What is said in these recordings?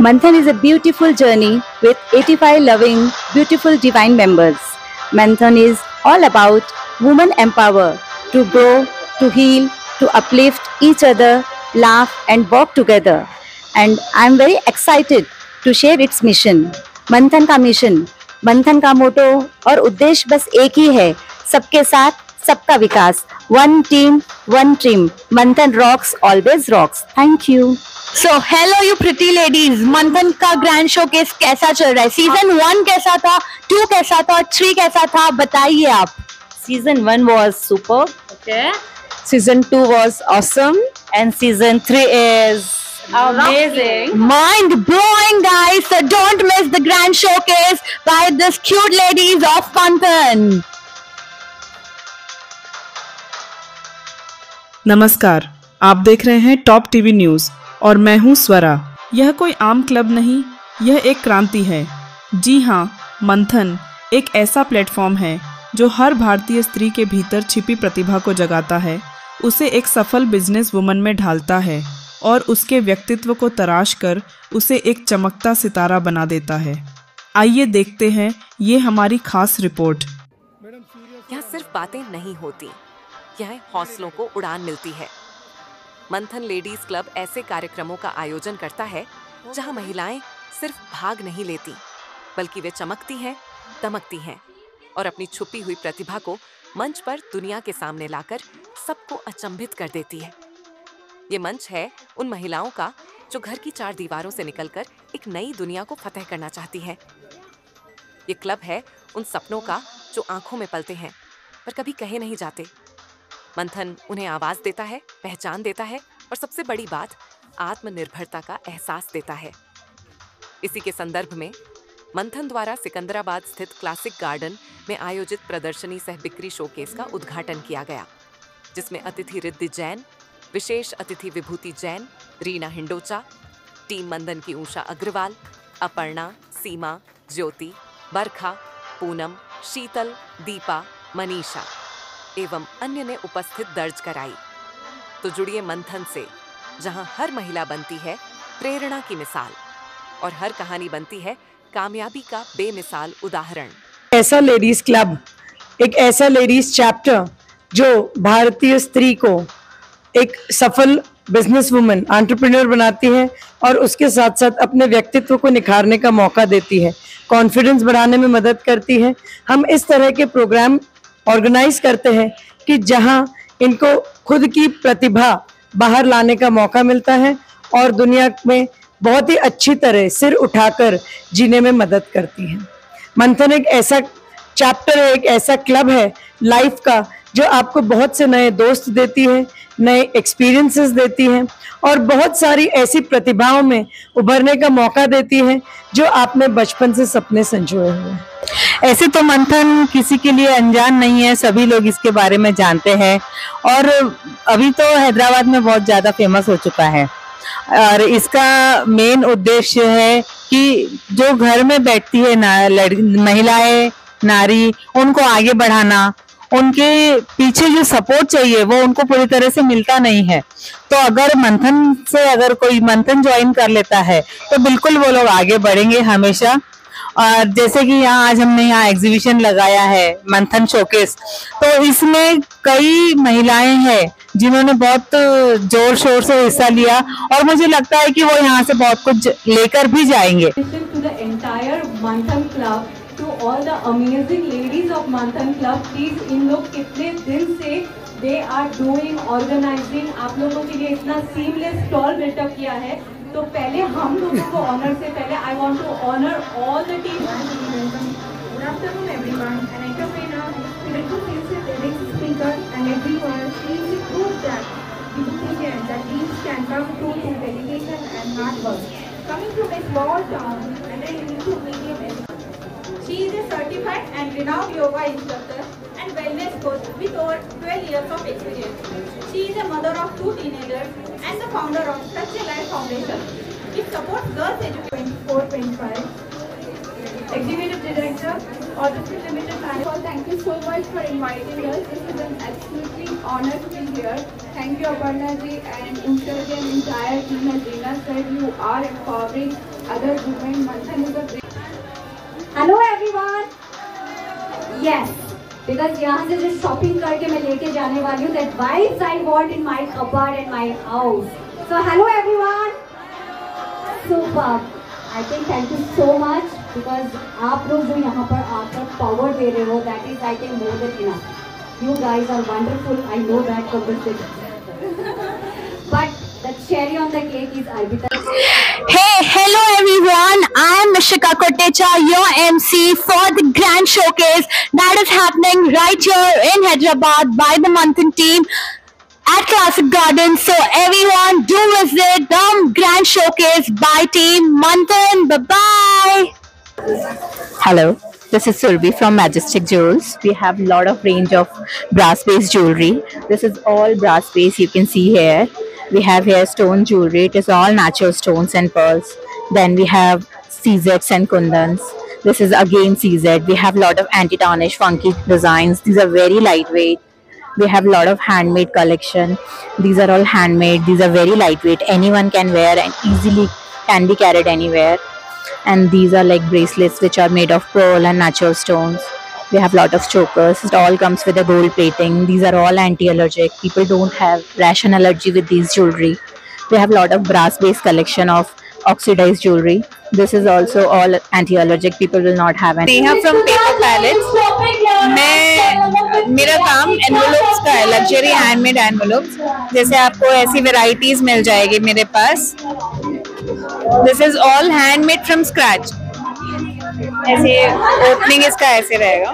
Manthan is a beautiful journey with 85 loving, beautiful divine members. Manthan is all about women empower to grow, to heal, to uplift each other, laugh and walk together. And I am very excited to share its mission. मंथन का mission, मंथन का मोटो और उद्देश्य बस एक ही है, सबके साथ सबका विकास. One team one dream. Manthan rocks, always rocks. Thank you. So hello you pretty ladies, Manthan का ग्रैंड शोकेस कैसा चल रहा है? सीजन 1 कैसा था, 2 कैसा था और 3 कैसा था, बताइए आप. Season 1 was super. Okay. Season 2 was awesome. And season 3 is amazing. Mind blowing, guys. So don't miss the grand showcase by this cute ladies of Manthan. नमस्कार, आप देख रहे हैं टॉप टीवी न्यूज़ और मैं हूं स्वरा. यह कोई आम क्लब नहीं, यह एक क्रांति है. जी हां, मंथन एक ऐसा प्लेटफॉर्म है जो हर भारतीय स्त्री के भीतर छिपी प्रतिभा को जगाता है, उसे एक सफल बिजनेस वुमन में ढालता है और उसके व्यक्तित्व को तराश कर उसे एक चमकता सितारा बना देता है. आइए देखते हैं ये हमारी खास रिपोर्ट. यहाँ सिर्फ बातें नहीं होती, यहाँ हौसलों को उड़ान मिलती है. मंथन लेडीज क्लब ऐसे कार्यक्रमों का आयोजन करता है जहाँ महिलाएं सिर्फ भाग नहीं लेती, बल्कि वे चमकती हैं, दमकती हैं और अपनी छुपी हुई प्रतिभा को मंच पर दुनिया के सामने लाकर सबको अचंभित कर देती है. ये मंच है उन महिलाओं का जो घर की 4 दीवारों से निकलकर एक नई दुनिया को फतह करना चाहती हैं. ये क्लब है उन सपनों का जो आंखों में पलते हैं पर कभी कहे नहीं जाते. मंथन उन्हें आवाज देता है, पहचान देता है और सबसे बड़ी बात, आत्मनिर्भरता का एहसास देता है. इसी के संदर्भ में मंथन द्वारा सिकंदराबाद स्थित क्लासिक गार्डन में आयोजित प्रदर्शनी सह बिक्री शोकेस का उद्घाटन किया गया, जिसमें अतिथि रिद्धि जैन, विशेष अतिथि विभूति जैन, रीना हिंडोचा, टीम मंथन की उषा अग्रवाल, अपर्णा, सीमा, ज्योति, बरखा, पूनम, शीतल, दीपा, मनीषा एवं अन्य ने उपस्थित दर्ज कराई. तो जुड़िए मंथन से, जहां हर महिला बनती है प्रेरणा की मिसाल और हर कहानी बनती है कामयाबी का बेमिसाल उदाहरण. ऐसा लेडीज क्लब, एक ऐसा लेडीज चैप्टर जो भारतीय स्त्री को एक सफल बिजनेस वुमन, एंटरप्रेन्योर बनाती है और उसके साथ साथ अपने व्यक्तित्व को निखारने का मौका देती है, कॉन्फिडेंस बढ़ाने में मदद करती है. हम इस तरह के प्रोग्राम ऑर्गेनाइज करते हैं कि जहां इनको खुद की प्रतिभा बाहर लाने का मौका मिलता है और दुनिया में बहुत ही अच्छी तरह सिर उठाकर जीने में मदद करती है. मंथन एक ऐसा चैप्टर है, एक ऐसा क्लब है लाइफ का जो आपको बहुत से नए दोस्त देती है, नए एक्सपीरियंसेस देती है और बहुत सारी ऐसी प्रतिभाओं में उभरने का मौका देती है जो आपने बचपन से सपने संजोए हुए हैं. ऐसे तो मंथन किसी के लिए अनजान नहीं है, सभी लोग इसके बारे में जानते हैं और अभी तो हैदराबाद में बहुत ज़्यादा फेमस हो चुका है. और इसका मेन उद्देश्य है कि जो घर में बैठती है महिलाएं, नारी, उनको आगे बढ़ाना. उनके पीछे जो सपोर्ट चाहिए वो उनको पूरी तरह से मिलता नहीं है. तो अगर मंथन से अगर कोई मंथन ज्वाइन कर लेता है तो बिल्कुल वो लोग आगे बढ़ेंगे हमेशा. और जैसे कि यहाँ आज हमने यहाँ एग्जीबिशन लगाया है मंथन शोकेस, तो इसमें कई महिलाएं हैं जिन्होंने बहुत जोर शोर से हिस्सा लिया और मुझे लगता है कि वो यहाँ से बहुत कुछ लेकर भी जाएंगे. To all the amazing ladies of Manthan Club, please इन लोग कितने दिन से they are doing organizing, आप लोगों के लिए इतना seamless stall build-up किया है. तो पहले हम लोगों को honor से पहले I want to honor all the team. Good afternoon everyone. An entrepreneur, critical sales speaker and everyone, she is proof that dreams can come true through dedication and hard work. Coming from a small town and then into medium. She is a certified and renowned yoga instructor and wellness coach with over 12 years of experience. She is a mother of 2 teenagers and the founder of Touch a Life Foundation, which supports girls education 24-25. Executive Director, Autism Limited Management. Thank you so much for inviting us. This is an absolutely honor to be here. Thank you Aparna ji and Usha ji and entire team. As Reena said, you are empowering other women, Manthan is a great. Hello everyone. Yes, because यहाँ से जो shopping करके मैं लेके जाने वाली हूँ, that vibes I want in my cupboard and my house. So hello everyone. Super. I think thank you so much because आप लोग जो यहाँ पर आकर power दे रहे हो, that is I think more than enough. You guys are wonderful. I know that from the city. But the cherry on the cake is Arpita. Hey, hello everyone. I am Mishika Kotecha, your MC for the grand showcase that is happening right here in Hyderabad by the Manthan team at Classic Gardens. So everyone do visit the grand showcase by team Manthan. Bye-bye. Hello, this is Surbi from Majestic Jewels. We have a lot of range of brass-based jewelry. This is all brass-based, you can see here. We have here stone jewelry. It is all natural stones and pearls. Then we have CZs and kundans. This is again CZ. We have a lot of anti-tarnish funky designs. These are very lightweight. We have a lot of handmade collection. These are all handmade. These are very lightweight. Anyone can wear and easily can be carried anywhere. And these are like bracelets which are made of pearl and natural stones. We have a lot of chokers. It all comes with a gold plating. These are all anti-allergic. People don't have rash and allergy with these jewelry. We have a lot of brass-based collection of oxidized jewelry. This is also all anti-allergic. People will not have any. Neha from Paper Palettes. मेरा काम एनवेलोप्स का है, luxury handmade एनवेलोप्स. जैसे आपको ऐसी varieties मिल जाएगी मेरे पास. This is all handmade from scratch. ऐसे ओपनिंग इसका ऐसे रहेगा.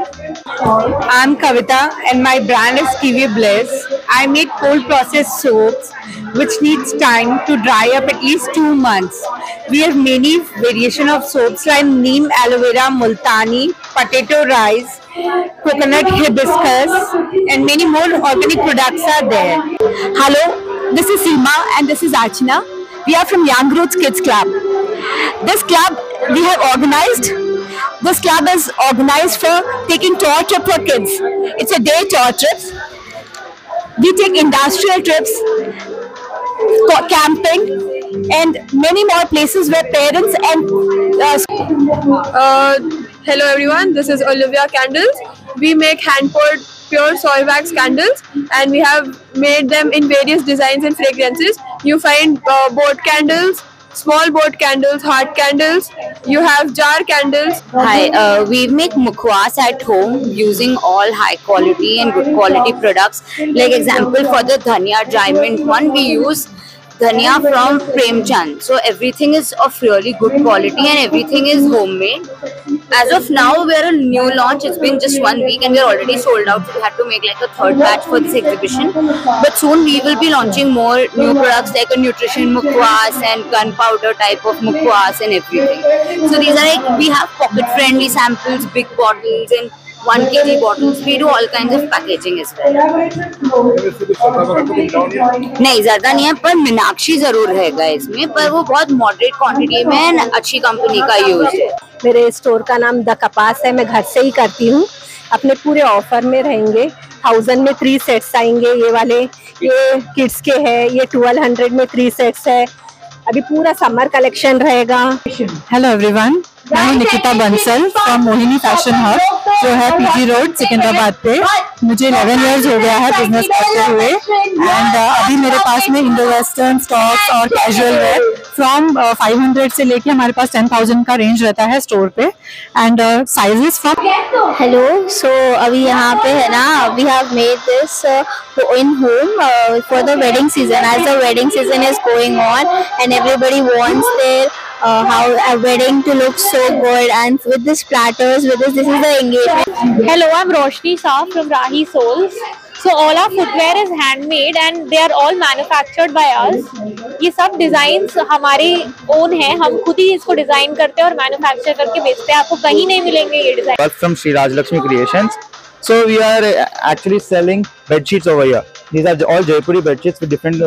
I'm Kavita and my brand is Kiwi Bliss. I make cold processed soaps which needs time to dry up at least 2 months. We have many variation of soaps like neem, aloe vera, multani, potato rice, coconut hibiscus, and many more organic products are there. Hello, this is Seema and this is Archana. We are from Young Roots Kids Club. This club we have organized. This club is organized for taking tour trip for kids. It's a day tour trip. We take industrial trips, camping, and many more places where parents and Hello everyone, this is Olivia Candles. We make hand-poured pure soy wax candles and we have made them in various designs and fragrances. You find boat candles, small boat candles, heart candles, you have jar candles. Hi, we make mukwas at home using all high quality and good quality products. Like example for the dhania dry mint one, we use dhania from Premchand. So everything is of really good quality and everything is homemade. As of now, we are a new launch. It's been just 1 week and we are already sold out. So we had to make like a third batch for this exhibition. But soon we will be launching more new products like a nutrition mukwas and gunpowder type of mukwas and everything. So these are like, we have pocket friendly samples, big bottles and 1 kg bottles. We do all kinds of packaging as well. नहीं ज़्यादा नहीं है पर मीनाक्षी जरूर रहेगा इसमें, पर वो बहुत मॉडरेट क्वांटिटी में अच्छी कंपनी का यूज है. मेरे स्टोर का नाम द कपास है. मैं घर से ही करती हूँ. अपने पूरे ऑफर में रहेंगे. 1000 में 3 सेट्स आएंगे. ये वाले ये किड्स के हैं. ये 1200 में 3 सेट्स है. अभी पूरा समर कलेक्शन रहेगा. हेलो एवरीवन, मैं हूँ Nikita Bansal from Mohini fashion hub जो है पीजी रोड सिकंदराबाद पे. मुझे 11 इयर्स हो गया है बिजनेस करते हुए एंड अभी मेरे पास में इंडो वेस्टर्न स्टॉक्स और कैजुअल वेयर फ्रॉम 500 से लेके हमारे पास 10,000 का रेंज रहता है स्टोर पे and sizes from. Hello, so अभी यहाँ पे है ना, we have made this in home for the wedding season. As the wedding season is going on and everybody wants their how a wedding to look so good, and with this platters, with this is the engagement. Hello, I'm Roshni Shah from Rahi Souls. So all our footwear is handmade and they are all manufactured by us. ये सब designs हमारे own हैं. हम खुद ही इसको design करते हैं और मैन्युफैक्चर करके बेचते हैं. आपको कहीं नहीं मिलेंगे ये design. From Sri Raj Lakshmi Creations. So we are actually selling bed sheets over here. These are all Jaipuri bed sheets with different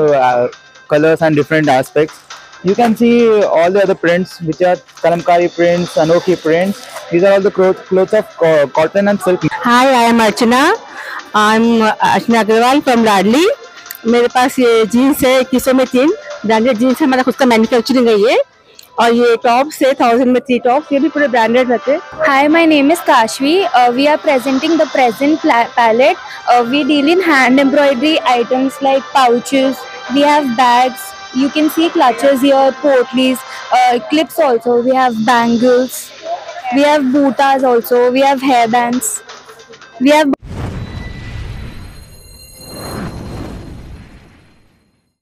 colors and different aspects. You can see all the other prints which are kalamkari prints, anokhi prints. These are all the clothes of cotton and silk. Hi, I am Archana. I'm Archana Agarwal from Ladli. मेरे पास ये jeans है 2100 में 3 branded jeans है. हमारा खुद का manufacturing है ये. और ये टॉप्स है 1000 में 3 टॉप्स, ये भी पूरे ब्रांडेड रहते हैं। Hi, my name is Kashvi. We are presenting the present palette. We deal in hand embroidery items like pouches. We have bags. You can see clutches here, portlies, clips also. We have bangles. We have bootas also. We have hairbands. We have